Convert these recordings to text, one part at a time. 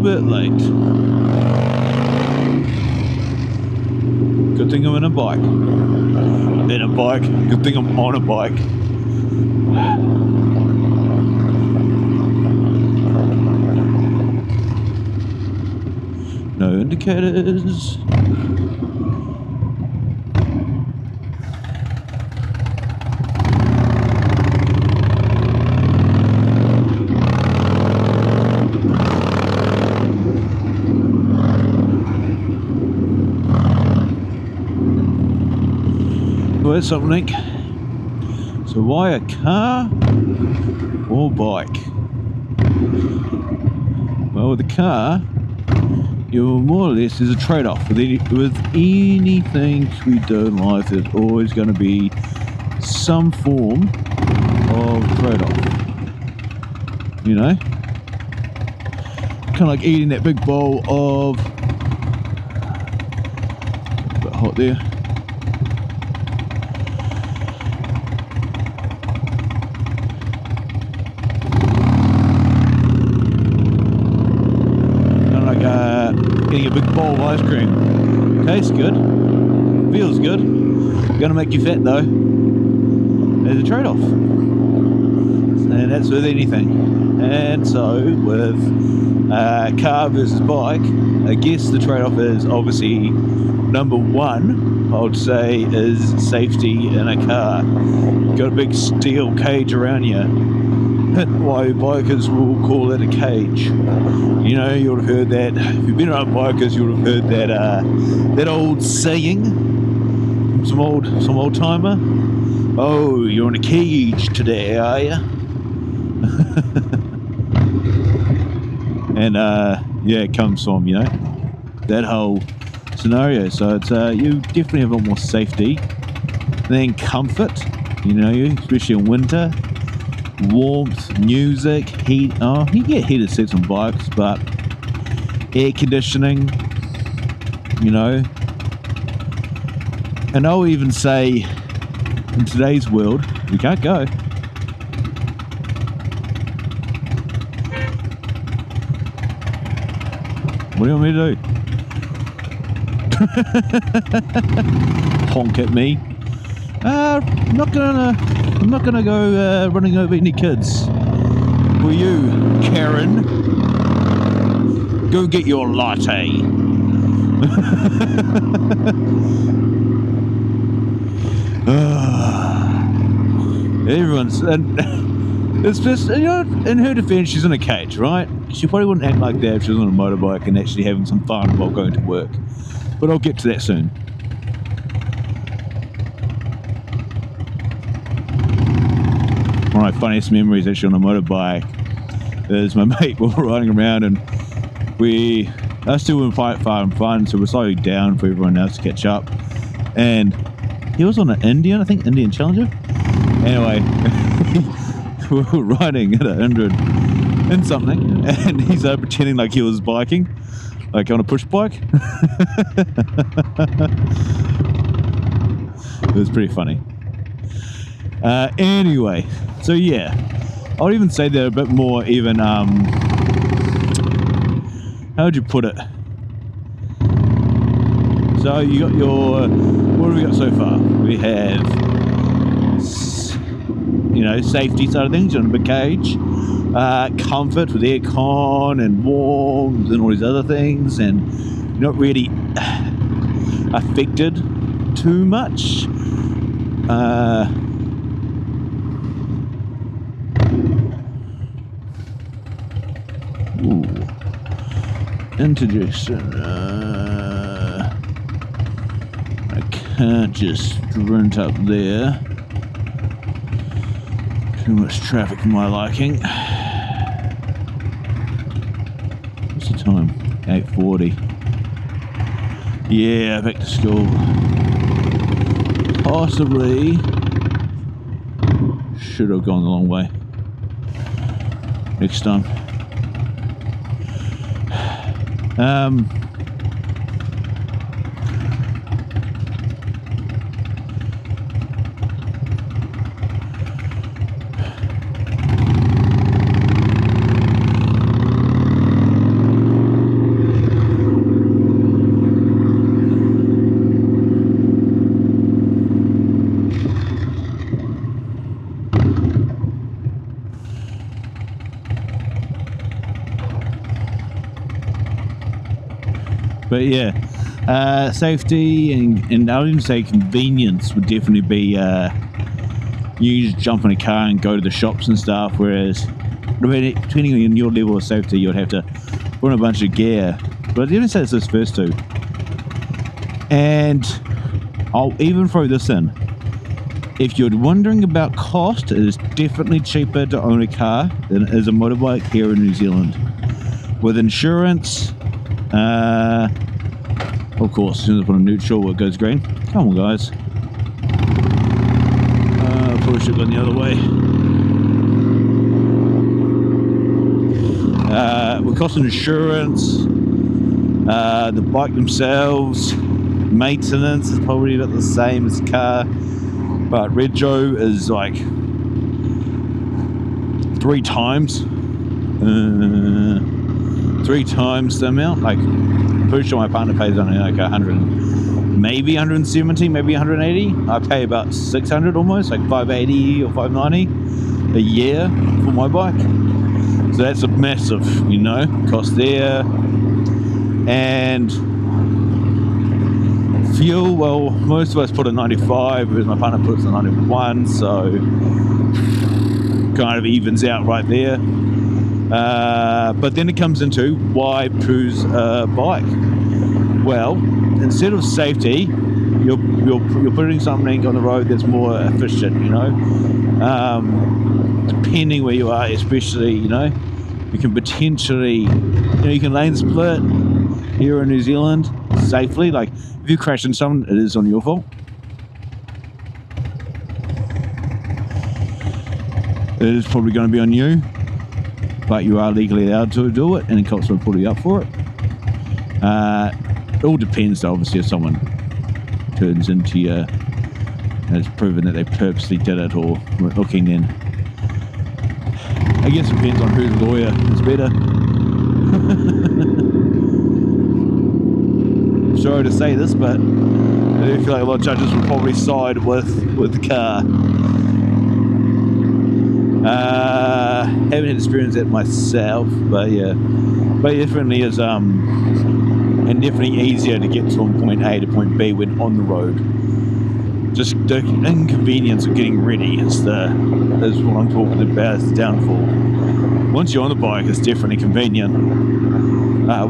bit late. Good thing I'm in a bike. In a bike. Good thing I'm on a bike. No indicators. Where's something? So why a car or bike? Well, with the car, you're more or less, there's a trade-off. With anything we do in life, there's always going to be some form of trade-off. You know? Kind of like eating that big bowl of... A bit hot there. Getting a big bowl of ice cream. Tastes good. Feels good. Gonna make you fat though. There's a trade-off. And that's with anything. And so with car versus bike, I guess the trade-off is obviously number one, I would say, is safety in a car. You've got a big steel cage around you. Why bikers will call it a cage. You know, you would have heard that. If you've been around bikers, you would have heard that that old saying from some old timer. Oh, you're in a cage today, are you? And yeah, it comes from, you know, that whole scenario. So it's you definitely have a lot more safety than comfort. You know, especially in winter. Warmth, music, heat. Oh, you get heated seats on bikes, but air conditioning, you know. And I'll even say, in today's world, we can't go. What do you want me to do? Honk at me. I'm not gonna go running over any kids. Will you, Karen? Go get your latte. Everyone's, and it's just, you know, in her defense, she's in a cage, right? She probably wouldn't act like that if she was on a motorbike and actually having some fun while going to work. But I'll get to that soon. One of my funniest memories actually on a motorbike is my mate, we were riding around and I still in far and fun, so we're slowing down for everyone else to catch up. And he was on an Indian, I think Indian Challenger. Anyway, we were riding at 100 and something, and he's pretending like he was biking, like on a push bike. It was pretty funny. Anyway, so yeah, I would even say they're a bit more even, how would you put it? So you got your, what have we got so far? We have, you know, safety side of things, you're in a big cage, comfort with aircon and warmth and all these other things, and you're not really affected too much. Interjection. I can't just sprint up there. Too much traffic for my liking. What's the time? 8:40. Yeah, back to school. Possibly should have gone the long way. Next time. But yeah, safety and I would even say convenience would definitely be you just jump in a car and go to the shops and stuff, whereas depending on your level of safety, you'd have to put on a bunch of gear. But I didn't say it's those first two. And I'll even throw this in. If you're wondering about cost, it is definitely cheaper to own a car than it is a motorbike here in New Zealand. With insurance, of course, as soon as I put on neutral, it goes green. Come on, guys. Probably should have gone the other way. With cost of insurance, the bike themselves, maintenance is probably about the same as a car, but Rego is like 3 times the amount. Like, I'm pretty sure my partner pays only like 100, maybe 170, maybe 180. I pay about 600 almost, like 580 or 590 a year for my bike. So that's a massive, you know, cost there. And fuel, well, most of us put a 95, whereas my partner puts a 91, so kind of evens out right there. But then it comes into why choose a bike. Well, instead of safety, you're putting something on the road that's more efficient, you know. Depending where you are, especially, you know, you can potentially, you know, you can lane split here in New Zealand safely. Like, if you crash into someone, it is on your fault. It is probably going to be on you, but you are legally allowed to do it, and the cops will put you up for it. It all depends, though, obviously, if someone turns into you and it's proven that they purposely did it or weren't looking in. I guess it depends on whose lawyer is better. Sorry to say this, but I do feel like a lot of judges will probably side with the car. Haven't had experience that myself, but yeah, but it definitely is and definitely easier to get from point A to point B when on the road. Just the inconvenience of getting ready is what I'm talking about, is the downfall. Once you're on the bike, it's definitely convenient.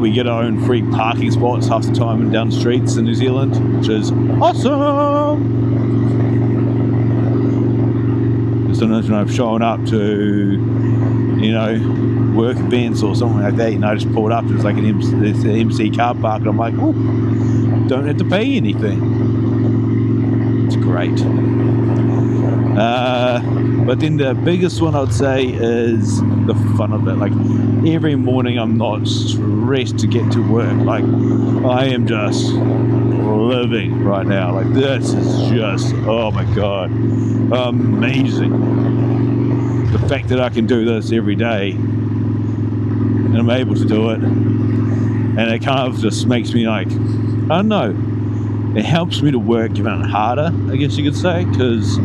We get our own free parking spots half the time down the streets in New Zealand, which is awesome. Sometimes when I've shown up to, you know, work events or something like that, you know, I just pulled up and it's like an MC car park, and I'm like, oh, don't have to pay anything. It's great. But then the biggest one I'd say is the fun of it. Like, every morning I'm not stressed to get to work. Like, I am just living right now. Like, this is just, oh my god, amazing. The fact that I can do this every day and I'm able to do it, and it kind of just makes me like, I don't know, it helps me to work even harder, I guess you could say, because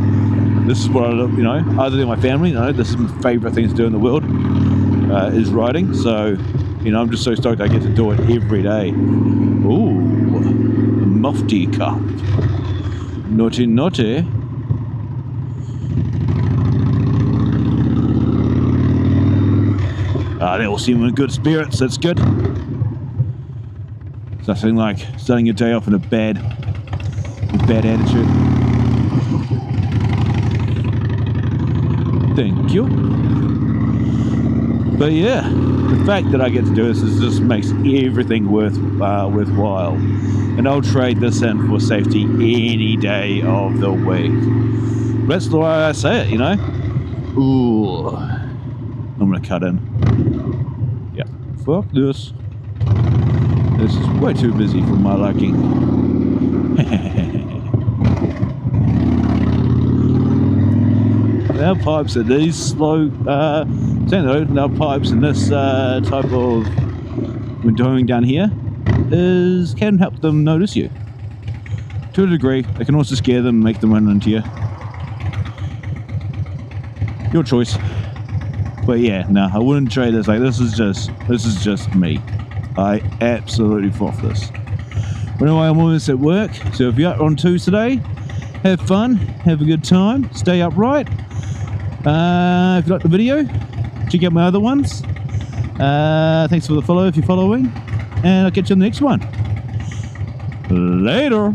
this is what I love, you know, other than my family, you know, this is my favourite thing to do in the world, is riding. So, you know, I'm just so stoked I get to do it every day. Ooh, Mufti Cup. Naughty, naughty. They all seem in good spirits, that's good. It's nothing like starting your day off in a bad attitude. Thank you. But yeah, the fact that I get to do this just makes everything worthwhile. And I'll trade this in for safety any day of the week. That's the way I say it, you know. Ooh. I'm gonna cut in. Yeah, fuck this. This is way too busy for my liking. Our pipes are these slow, our pipes in this type of we're doing down here can help them notice you. To a degree, they can also scare them and make them run into you. Your choice. But yeah, no, I wouldn't trade this. Like, this is just me. I absolutely froth this. But anyway, I'm almost at work, so if you're on twos today, have fun, have a good time, stay upright. If you like the video, check out my other ones. Thanks for the follow if you're following, and I'll catch you on the next one. Later.